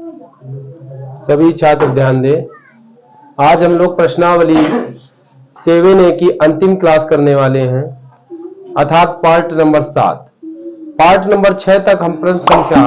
सभी छात्र ध्यान दें। आज हम लोग प्रश्नावली 7A की अंतिम क्लास करने वाले हैं, अर्थात पार्ट नंबर 7। पार्ट नंबर 6 तक हम प्रश्न संख्या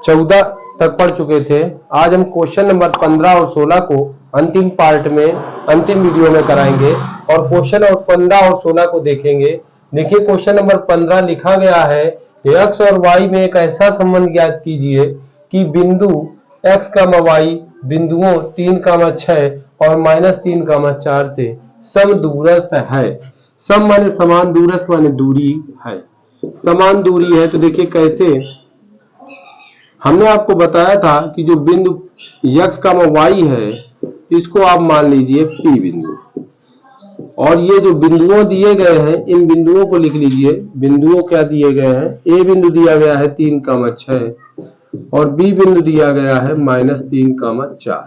14 तक पढ़ चुके थे। आज हम क्वेश्चन नंबर 15 और 16 को अंतिम पार्ट में, अंतिम वीडियो में कराएंगे और क्वेश्चन और 15 और 16 को देखेंगे। देखिए क्वेश्चन नंबर 15 लिखा गया है, x और y में एक ऐसा संबंध ज्ञात कीजिए कि बिंदु x, y बिंदुओं 3, 6 और -3, 4 से समदूरस्थ है। सम माने समान, दूरस्थ माने दूरी है। समान दूरी है तो देखिए कैसे। हमने आपको बताया था कि जो बिंदु x, y है इसको आप मान लीजिए P बिंदु, और ये जो बिंदुओं दिए गए हैं इन बिंदुओं को लिख लीजिए। बिंदुओं क्या दिए गए हैं, A बिंदु दिया गया है 3, 6 और B बिंदु दिया गया है -3, 4।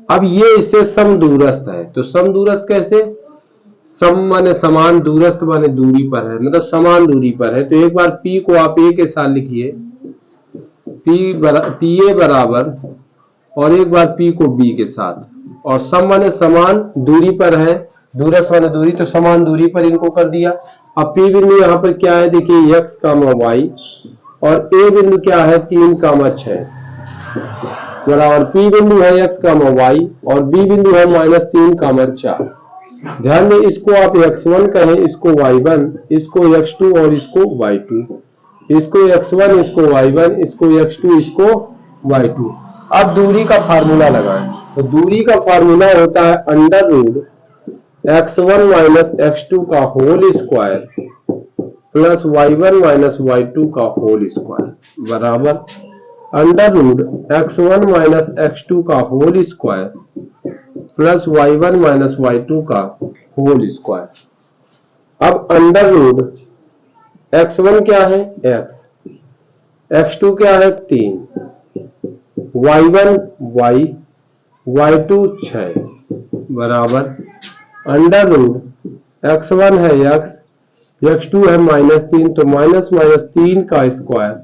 अब ये इससे समदूरस्थ है। तो समदूरस्थ कैसे? सम माने समान, दूरस्थ माने दूरी पर है, मतलब समान दूरी पर है। तो एक बार P को आप A के साथ लिखिए, PA बराबर, और एक बार P को B के साथ, और सम माने समान, दूरी पर है, दूरस्थ माने दूरी, तो समान दूरी पर इनको कर दिया। अब P बिंदु यहाँ पर क्या है, देखिए x, y, और A बिंदु क्या है 3, 6 बराबर P बिंदु है x, y और B बिंदु है -3, 4। ध्यान दें, इसको आप x1 कहें, इसको y1, इसको x2 और इसको y2, इसको x1, इसको y1, इसको x2, इसको y2। अब दूरी का फार्मूला लगाएं। तो दूरी का फार्मूला होता है √x1 - x2 का whole square plus y1 - y2 का होल स्क्वायर बराबर √x1 - x2 का whole square plus y1 - y2 का होल स्क्वायर। अब √x1 क्या है x, x2 क्या है 3, y1 y, y2 6 बराबर √x1 है x, x2 है -3, तो -3 का स्क्वायर,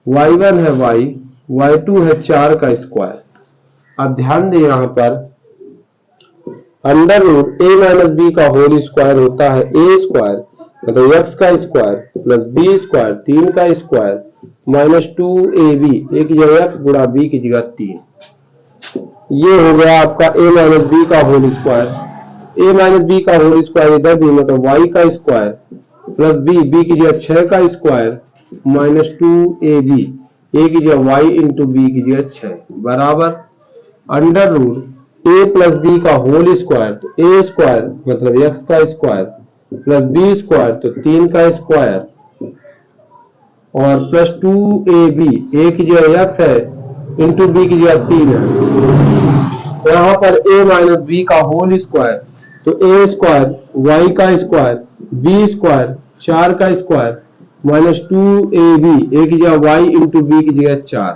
y1 है y, y2 है 4 का स्क्वायर। अब ध्यान दें यहाँ पर √a - b का होल स्क्वायर होता है a स्क्वायर, मतलब x का स्क्वायर प्लस b स्क्वायर 3 का स्क्वायर -2ab, a की जगह x गुणा b की जगह 3। ये हो गया आपका a - b का होल स्क्वायर। a - b का होल स्क्वायर इधर भी, मतलब y का स्क्वायर प्लस b की जगह 6 का स्क्वायर -2ab, a की जगह y इंटू b की जगह 6 बराबर √a प्लस b का होल स्क्वायर। तो a स्क्वायर मतलब x का स्क्वायर प्लस b स्क्वायर तो 3 का स्क्वायर और प्लस 2ab, a की जगह x है इंटू b की जगह 3 है। यहाँ पर a - b का होल स्क्वायर, तो a स्क्वायर y का स्क्वायर b स्क्वायर 4 का स्क्वायर -2ab, a की जगह y इंटू b की जगह 4।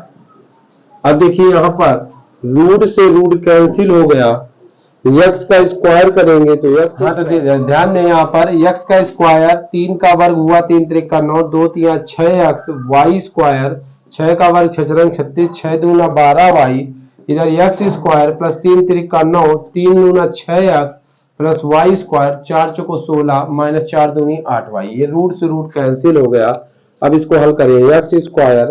अब देखिए यहाँ पर रूट से रूट कैंसिल हो गया, x का स्क्वायर करेंगे तो x, हाँ तो ध्यान दें यहाँ पर x का स्क्वायर 3 का वर्ग हुआ 3 त्रिक का 9, 2 3 6x, y स्क्वायर 6 का वर्ग 6 रंग 36, 6 दूना 12y, इधर x स्क्वायर प्लस 3 त्रिक का 9, 3 दूना 6x प्लस y स्क्वायर 4 चौको 16 -4 दूनी 8y। ये रूट से रूट कैंसिल हो गया। अब इसको हल करें, x स्क्वायर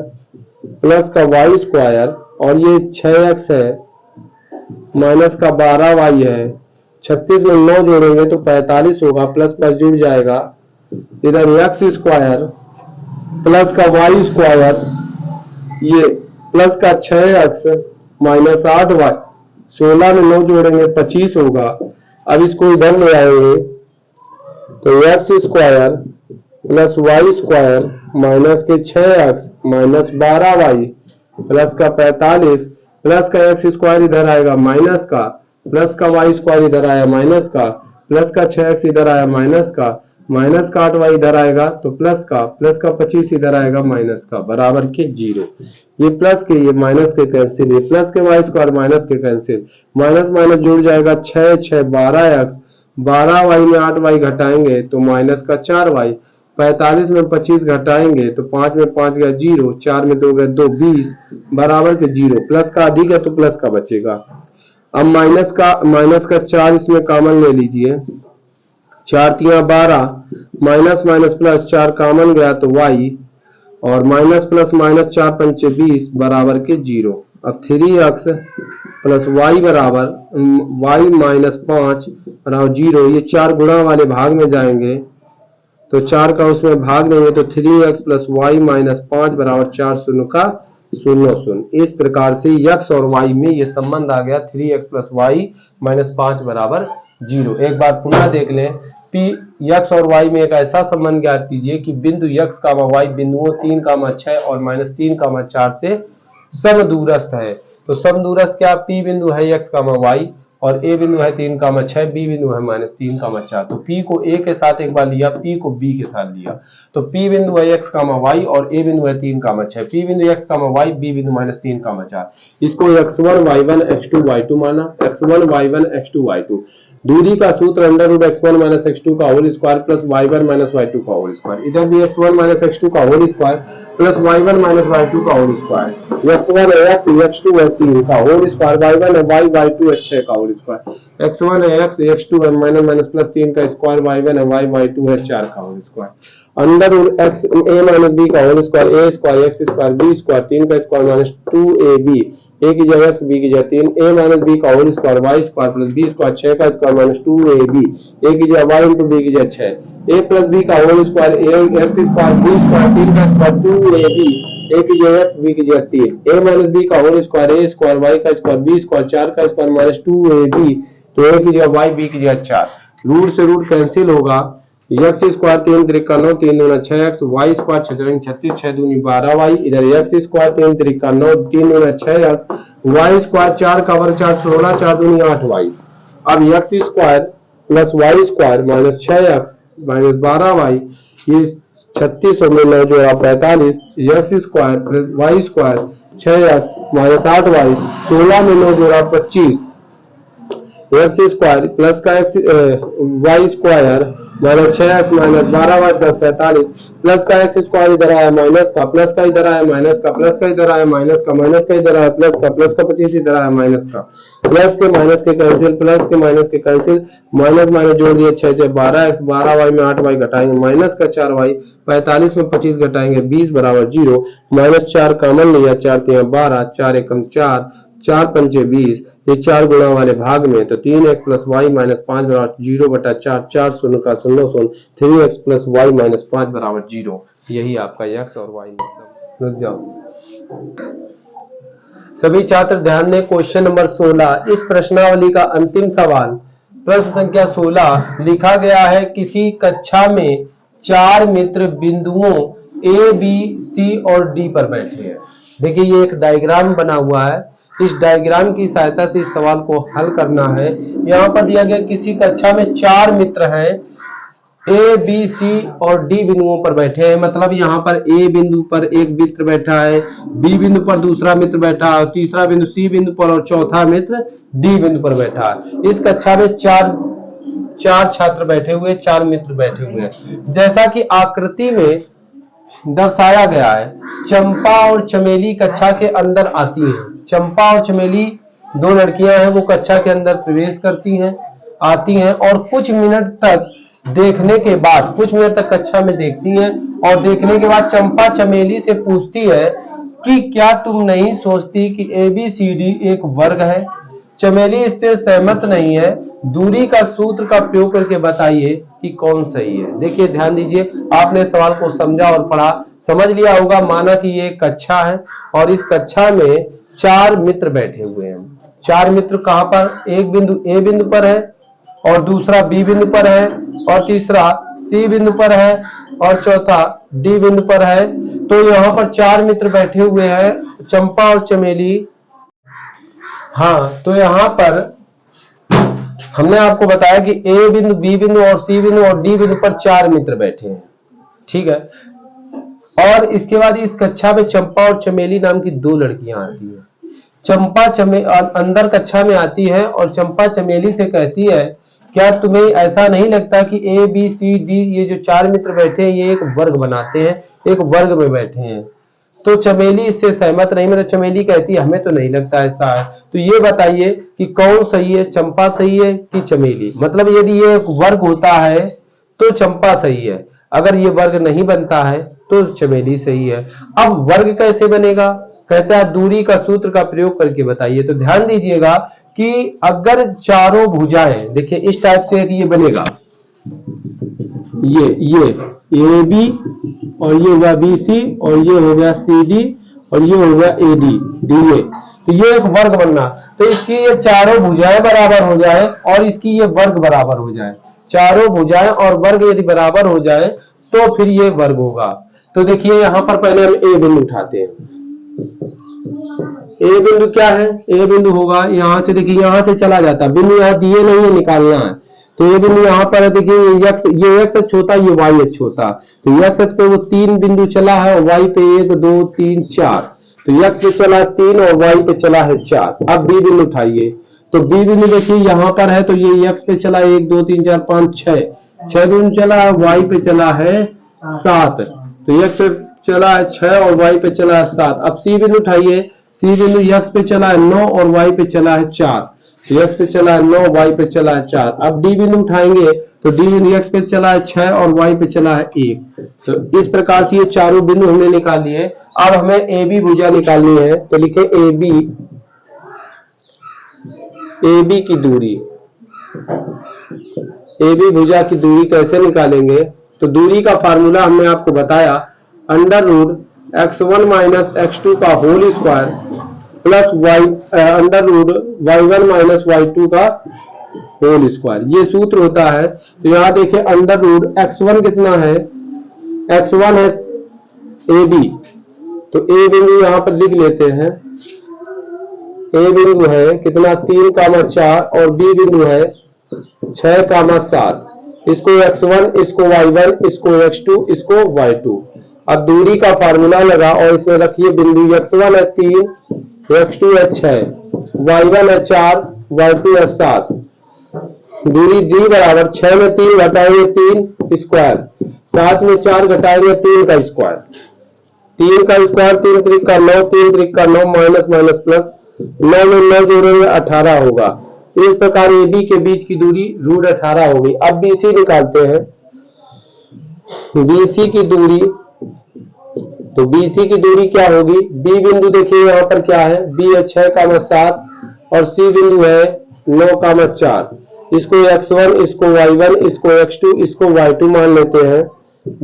प्लस का y स्क्वायर और ये 6x है माइनस का 12y है, 36 में 9 जोड़ेंगे तो 45 होगा, प्लस प्लस जुड़ जाएगा। इधर x स्क्वायर प्लस का y स्क्वायर, ये प्लस का 6x माइनस 8y, 16 में 9 जोड़ेंगे 25 होगा। अब इसको इधर ले आएंगे तो x square plus y square minus के 6x माइनस 12y प्लस का 45, प्लस का x स्क्वायर इधर आएगा माइनस का, प्लस का y स्क्वायर इधर आया माइनस का, प्लस का 6x इधर आया माइनस का 8y इधर आएगा तो प्लस का 25 इधर आएगा माइनस का, बराबर के 0। ये प्लस के ये माइनस के कैंसिल, ये प्लस के y स्क्वायर माइनस के कैंसिल, माइनस माइनस जुड़ जाएगा 6 6 12x, 12y में 8y घटाएंगे तो माइनस का 4y, 45 में 25 घटाएंगे तो 5 में 5 गया 0, 4 में 2 गए 2, 20 बराबर के 0। प्लस का अधिक है तो प्लस का बचेगा। अब माइनस का 4 इसमें कॉमन ले लीजिए, 4 तिया 12, माइनस माइनस प्लस 4 कॉमन गया तो y, और माइनस प्लस माइनस 4 पंचे 20 बराबर के 0। अब 3x प्लस y बराबर y माइनस 5 बराबर 0। ये 4 गुणा वाले भाग में जाएंगे तो 4 का उसमें भाग देंगे तो 3x प्लस y माइनस 5 बराबर 4 शून्य का 0 0। इस प्रकार से x और y में ये संबंध आ गया 3x प्लस वाई माइनस 5 बराबर 0। एक बार पुनः देख लें, P x और y में एक ऐसा संबंध ज्ञात कीजिए कि बिंदु x, y बिंदुओं 3, 6 और -3, 4 से समदूरस्थ है। तो समदूरस्थ क्या, P बिंदु है x, y और A बिंदु है 3, 6, B बिंदु है -3, 4। तो P को A के साथ एक बार लिया, P को B के साथ लिया, तो P बिंदु है x, y और A बिंदु है 3, 6। P बिंदु x, y, B बिंदु -3, 4। इसको x1 y1 x2 y2 माना, x1 y1 x2 y2। दूरी का सूत्र under root x1 minus x2 का whole square plus y1 minus y2 का होल स्क्वायर। इधर भी x1 माइनस x2 का whole square plus y1 minus y2 का होल स्क्वायर। x1 है x, x2 है 3 का होल स्क्वायर, y1 है y, y2 है 6 का होल स्क्वायर। x1 है x, x2 है माइनस माइनस प्लस 3 का स्क्वायर, y1 है y, y2 है 4 का whole square. Under root x a minus b का whole square, a square x square b square 3 का स्क्वायर माइनस 2ab, a की जगह x, b की जगह 3, a माइनस b का whole square y square plus b square 6 का square minus 2ab, a की जगह y इंटू b की जगह 6, a प्लस b का whole square x square b square 3 का स्क्वायर 2ab, a की जगह x, b की जगह 3, a माइनस b का whole square a square y का स्क्वायर b स्क्वायर 4 का स्क्वायर माइनस 2ab, तो a की जगह y, b की जगह 4। रूट से रूट कैंसिल होगा, x स्क्वायर 3 त्रिका 9, 3 दूना 6x, y स्क्वायर 6 36, 6 दूनी 12y, इधर x स्क्वायर 3 त्रिका 9, 3 दूना 6x, y स्क्वायर 4 का वर्ग 4 16, 4 दूनी 8y। अब x square plus y square minus 6x minus 12y, ये 36 में 9 जोड़ा 45, x square plus y square 6x minus 8y, 16 में 9 जोड़ा 25, x स्क्वायर प्लस का x y square minus 6x minus 12y plus 45 plus का x स्क्वायर इधर आया minus का, प्लस का इधर आया माइनस का, प्लस का इधर आया माइनस का, माइनस का इधर आया प्लस का, प्लस का 25 इधर आया माइनस का, प्लस के माइनस के कैंसिल, प्लस के माइनस के कैंसिल, माइनस माइनस जोड़ दिए 6 12x, 12y में 8y घटाएंगे माइनस का 4y, 45 में 25 घटाएंगे 20 बराबर 0, माइनस 4 कॉमन लिया, 4 3 12, 4 एकम 4, 4 पंचे 20, ये 4 गुणा वाले भाग में तो 3x प्लस वाई माइनस 5 बराबर 0 बटा 4, 4 शून्य का 0 0, 3x प्लस वाई माइनस 5 बराबर 0। यही आपका x और y में। रुक जाओ सभी छात्र ध्यान दें, क्वेश्चन नंबर 16 इस प्रश्नावली का अंतिम सवाल, प्रश्न संख्या 16 लिखा गया है, किसी कक्षा में 4 मित्र बिंदुओं a, b, c और d पर बैठे हैं। देखिए ये एक डायग्राम बना हुआ है, इस डायग्राम की सहायता से इस सवाल को हल करना है। यहाँ पर दिया गया किसी कक्षा में 4 मित्र हैं, ए बी सी और डी बिंदुओं पर बैठे हैं। मतलब यहाँ पर ए बिंदु पर एक मित्र बैठा है, बी बिंदु पर दूसरा मित्र बैठा है, तीसरा बिंदु सी बिंदु पर और चौथा मित्र डी बिंदु पर बैठा है। इस कक्षा में चार छात्र बैठे हुए, 4 मित्र बैठे हुए हैं। जैसा कि आकृति में दर्शाया गया है, चंपा और चमेली कक्षा के अंदर आती हैं। चंपा और चमेली 2 लड़कियां हैं, वो कक्षा के अंदर प्रवेश करती हैं, आती हैं और कुछ मिनट तक देखने के बाद, कुछ मिनट तक कक्षा में देखती हैं और देखने के बाद चंपा चमेली से पूछती है कि क्या तुम नहीं सोचती कि ABCD एक वर्ग है। चमेली इससे सहमत नहीं है, दूरी का सूत्र का प्रयोग करके बताइए कि कौन सही है। देखिए ध्यान दीजिए, आपने सवाल को समझा और पढ़ा, समझ लिया होगा। माना कि ये कक्षा है और इस कक्षा में 4 मित्र बैठे हुए हैं। 4 मित्र कहां पर, एक बिंदु A बिंदु पर है और दूसरा B बिंदु पर है और तीसरा C बिंदु पर है और चौथा D बिंदु पर है। तो यहाँ पर 4 मित्र बैठे हुए हैं, चंपा और चमेली। हाँ, तो यहाँ पर हमने आपको बताया कि A बिंदु, B बिंदु और C बिंदु और D बिंदु पर 4 मित्र बैठे हैं, ठीक है। और इसके बाद इस कक्षा में चंपा और चमेली नाम की 2 लड़कियां आती हैं। चंपा अंदर कक्षा में आती है और चंपा चमेली से कहती है क्या तुम्हें ऐसा नहीं लगता कि ए बी सी डी ये जो चार मित्र बैठे हैं ये एक वर्ग बनाते हैं, एक वर्ग में बैठे हैं? तो चमेली इससे सहमत नहीं, मतलब चमेली कहती है हमें तो नहीं लगता ऐसा है। तो ये बताइए कि कौन सही है, चंपा सही है कि चमेली? मतलब यदि ये एक वर्ग होता है तो चंपा सही है, अगर ये वर्ग नहीं बनता है तो चमेली सही है। अब वर्ग कैसे बनेगा? कहता है दूरी का सूत्र का प्रयोग करके बताइए। तो ध्यान दीजिएगा कि अगर चारों भुजाएं, देखिए इस टाइप से ये बनेगा, ये ए बी और ये हो गया बी सी और ये हो गया सी डी और ये हो गया ए डी डी ए। तो ये एक वर्ग बनना, तो इसकी ये चारों भुजाएं बराबर हो जाए और इसकी ये वर्ग बराबर हो जाए। चारों भुजाएं और वर्ग यदि बराबर हो जाए तो फिर ये वर्ग होगा। तो देखिए यहां पर पहले हम ए बिंदु उठाते हैं। ए बिंदु क्या है? ए बिंदु होगा यहां से, देखिए यहां से चला जाता, बिंदु यहां दिए नहीं है, निकालना है। तो ये बिंदु यहाँ पर है, देखिए ये एक्स अक्ष होता, ये वाई अक्ष होता। तो एक्स अक्ष पे वो 3 बिंदु चला है और वाई पे 1 2 3 4। तो एक्स पे चला 3 और वाई पे चला है 4। अब बी बिंदु उठाइए। तो बी बिंदु देखिए यहाँ पर है, तो ये एक्स पे चला 1 2 3 4 5 6 बिंदु चला है, वाई पे चला है 7। तो एक्स पे चला है 6 और वाई पे चला है 7। अब सी बिंदु उठाइए। सी बिंदु एक्स पे चला है 9 और वाई पे चला है 4। एक्स पे चला है 9, वाई पे चला है 4। अब डी बिंदु उठाएंगे तो डी बिंदु एक्स पे चला है 6 और वाई पे चला है 1। तो इस प्रकार से ये चारों बिंदु हमने निकाल लिए। अब हमें ए बी भुजा निकालनी है, तो लिखे ए बी की दूरी। ए बी भुजा की दूरी कैसे निकालेंगे? तो दूरी का फार्मूला हमने आपको बताया, under root x1 minus x2 का whole square plus Y under root y1 minus y2 का होल स्क्वायर, ये सूत्र होता है। तो यहां देखिए अंडर रूट x1 कितना है? x1 है ए बी, तो ए बिंदु यहां पर लिख लेते हैं। ए बिंदु है कितना? 3,4 और बी बिंदु है 6,7। इसको x1, इसको y1, इसको x2, इसको y2। अब दूरी का फार्मूला लगा और इसमें रखिए बिंदु x1 है 3, x2 है 6, y1 है 4, y2 है 7। दूरी d बराबर 6 में 3 घटाएंगे 3 स्क्वायर, 7 में 4 घटाएंगे 3 का स्क्वायर, 3 का स्क्वायर 3 त्रिक का 9, 3 त्रिक का 9 माइनस माइनस प्लस, 9 में 9 जोड़ेंगे 18 होगा। इस प्रकार ए बी के बीच की दूरी रूट 18 होगी। अब बी सी निकालते हैं। बी सी की दूरी, तो BC की दूरी क्या होगी? B बिंदु देखिए यहाँ पर क्या है, B है 6,7 और C बिंदु है 9,4। इसको x1, इसको y1, इसको x2, इसको y2 मान लेते हैं।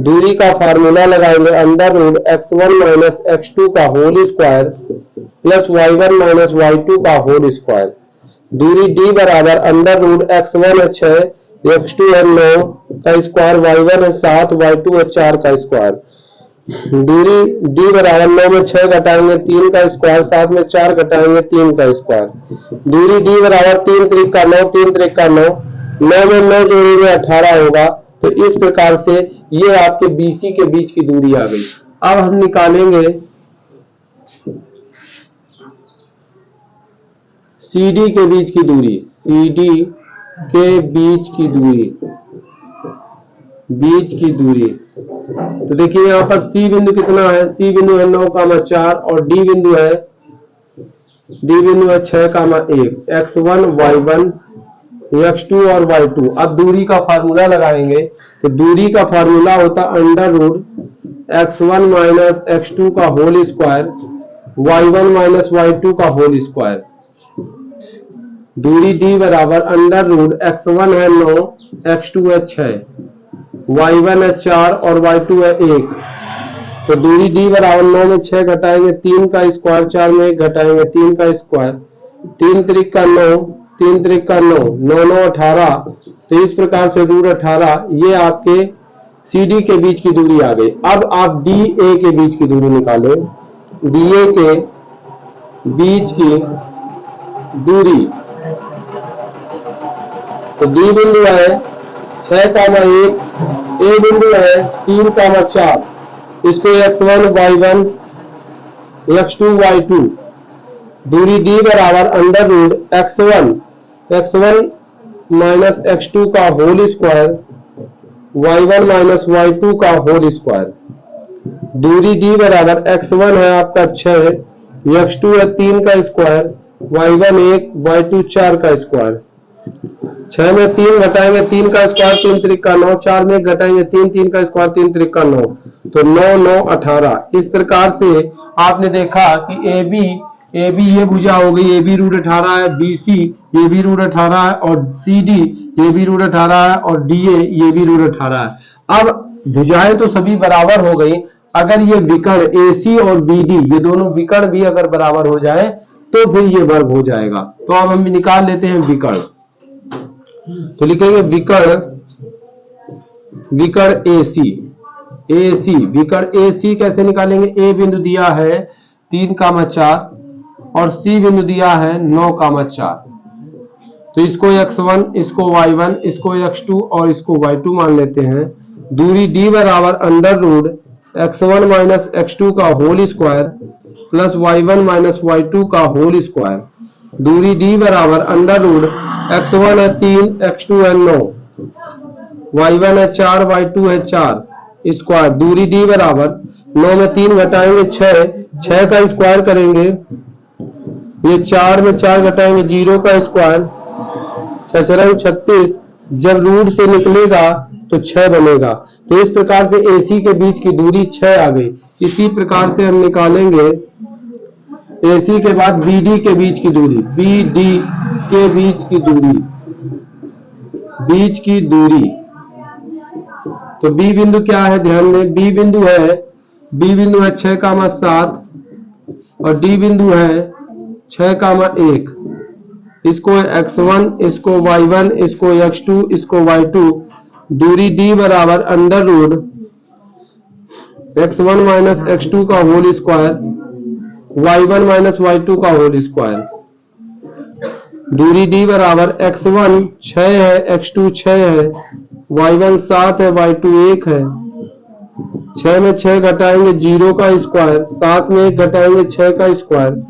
दूरी का फार्मूला लगाएंगे, under root x1 minus x2 का whole square plus y1 minus y2 का होल स्क्वायर। दूरी D बराबर अंडर रूट x1 है 6, x2 है 9 का स्क्वायर, y1 है 7, y2 है 4 का स्क्वायर। दूरी D बराबर 9 में 6 घटाएंगे 3 का स्क्वायर, 7 में 4 घटाएंगे 3 का स्क्वायर। दूरी D बराबर 3 त्रिक का 9, 3 त्रिक का 9, 9 में 9 जोड़ेंगे 18 होगा। तो इस प्रकार से ये आपके BC के बीच की दूरी आ गई। अब हम निकालेंगे CD के बीच की दूरी। CD के बीच की दूरी, तो देखिए यहाँ पर C बिंदु कितना है? C बिंदु है 9,4 और D बिंदु है 6,1, x1 y1 x2 और y2। अब दूरी का फार्मूला लगाएंगे, तो दूरी का फार्मूला होता under root x1 minus x2 का whole square, y1 minus y2 का होल स्क्वायर। दूरी D बराबर अंडर रूट x1 है 9, x2 है 6, y1 है 4 और y2 है 1। तो दूरी D बराबर 9 में 6 घटाएंगे 3 का स्क्वायर, 4 में 1 घटाएंगे 3 का स्क्वायर, 3 त्रिक का 9, 3 त्रिक का 9, 9 9 18। तो इस प्रकार से रूट 18 ये आपके CD के बीच की दूरी आ गई। अब आप DA के बीच की दूरी निकालें। DA के बीच की दूरी, तो D बिंदु है 6,1, A बिंदु है 3,4, इसको x1 y1 x2 y2। दूरी D बराबर under root x1 minus x2 का whole square y1 minus y2 का होल स्क्वायर। दूरी d बराबर x1 है आपका 6, x2 है 3 का स्क्वायर, y1 1, y2 4 का स्क्वायर। 6 में 3 घटाएंगे 3 का स्क्वायर 3 त्रिक 9, 4 में घटाएंगे 3, 3 का स्क्वायर 3 त्रिक 9, तो 9 9 18। इस प्रकार से आपने देखा कि ए बी ये भुजा हो गई, ए बी रूट 18 है, बी सी ये भी रूट 18 है, और सी डी ये भी रूट 18 है, और डी ए ये भी रूट 18 है। अब भुजाएं तो सभी बराबर हो गई, अगर ये विकर्ण ए सी और बी डी ये दोनों विकर्ण भी अगर बराबर हो जाए तो फिर ये वर्ग हो जाएगा। तो अब हम निकाल लेते हैं विकर्ण। तो लिखेंगे विकर्ण AC विकर्ण AC कैसे निकालेंगे? ए बिंदु दिया है 3,4 और सी बिंदु दिया है 9,4। तो इसको x1, इसको y1, इसको x2 और इसको y2 मान लेते हैं। दूरी d बराबर under root x1 minus x2 का whole square plus y1 minus y2 का होल स्क्वायर। दूरी d बराबर अंडर रूट x1 है 3, x2 है 9, y1 है 4, y2 है 4 स्क्वायर। दूरी d बराबर 9 में 3 घटाएंगे 6 का स्क्वायर करेंगे, ये 4 में 4 घटाएंगे 0 का स्क्वायर, 6 36। जब रूट से निकलेगा तो 6 बनेगा। तो इस प्रकार से AC के बीच की दूरी 6 आ गई। इसी प्रकार से हम निकालेंगे AC के बाद BD के बीच की दूरी, BD के बीच की दूरी। तो B बिंदु क्या है ध्यान दें, B बिंदु है 6,7 और D बिंदु है 6,1। इसको x1, इसको y1, इसको x2, इसको y2। दूरी d बराबर under root x1 minus x2 का whole square, y1 minus y2 का होल स्क्वायर। दूरी d बराबर x1 6 है, x2 6 है, y1 7 है, y2 1 है। 6 में 6 घटाएंगे 0 का स्क्वायर, 7 में 1 घटाएंगे 6 का स्क्वायर,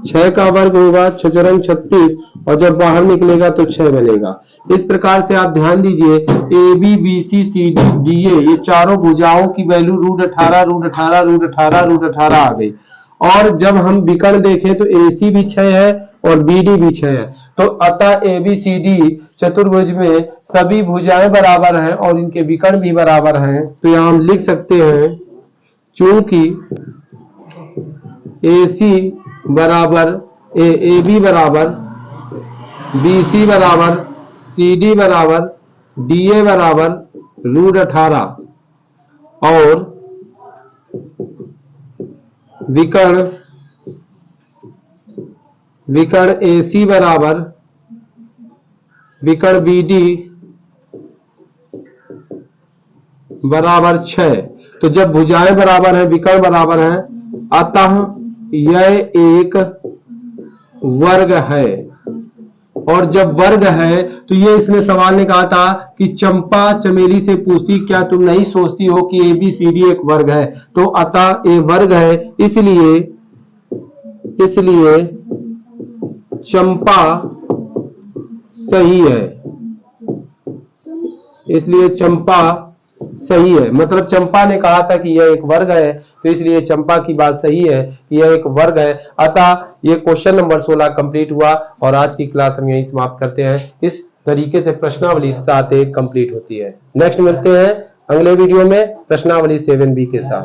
6 का वर्ग होगा 6 36 और जब बाहर निकलेगा तो 6 बनेगा। इस प्रकार से आप ध्यान दीजिए A B B C C D D A ये चारों भुजाओं की value root 18 root 18 root 18 root 18 आ गई। और जब हम विकर्ण देखें तो ए सी भी 6 है और बी डी भी 6 है। तो अतः ए बी सी डी चतुर्भुज में सभी भुजाएं बराबर हैं और इनके विकर्ण भी बराबर हैं। तो यहां हम लिख सकते हैं चूंकि ए सी बराबर ए बी बराबर बी सी बराबर सी डी बराबर डी ए बराबर रूट 18 और विकर्ण ए सी बराबर विकर्ण बी डी बराबर 6। तो जब भुजाएं बराबर हैं विकर्ण बराबर हैं अतः यह एक वर्ग है। और जब वर्ग है तो ये इसमें सवाल ने कहा था कि चंपा चमेली से पूछती क्या तुम नहीं सोचती हो कि ए बी सी डी एक वर्ग है। तो अतः ए वर्ग है, इसलिए चंपा सही है। इसलिए चंपा सही है, मतलब चंपा ने कहा था कि यह एक वर्ग है, तो इसलिए चंपा की बात सही है कि यह एक वर्ग है। अतः ये क्वेश्चन नंबर 16 कंप्लीट हुआ और आज की क्लास हम यही समाप्त करते हैं। इस तरीके से प्रश्नावली 7A कंप्लीट होती है। नेक्स्ट मिलते हैं अगले वीडियो में प्रश्नावली 7B के साथ।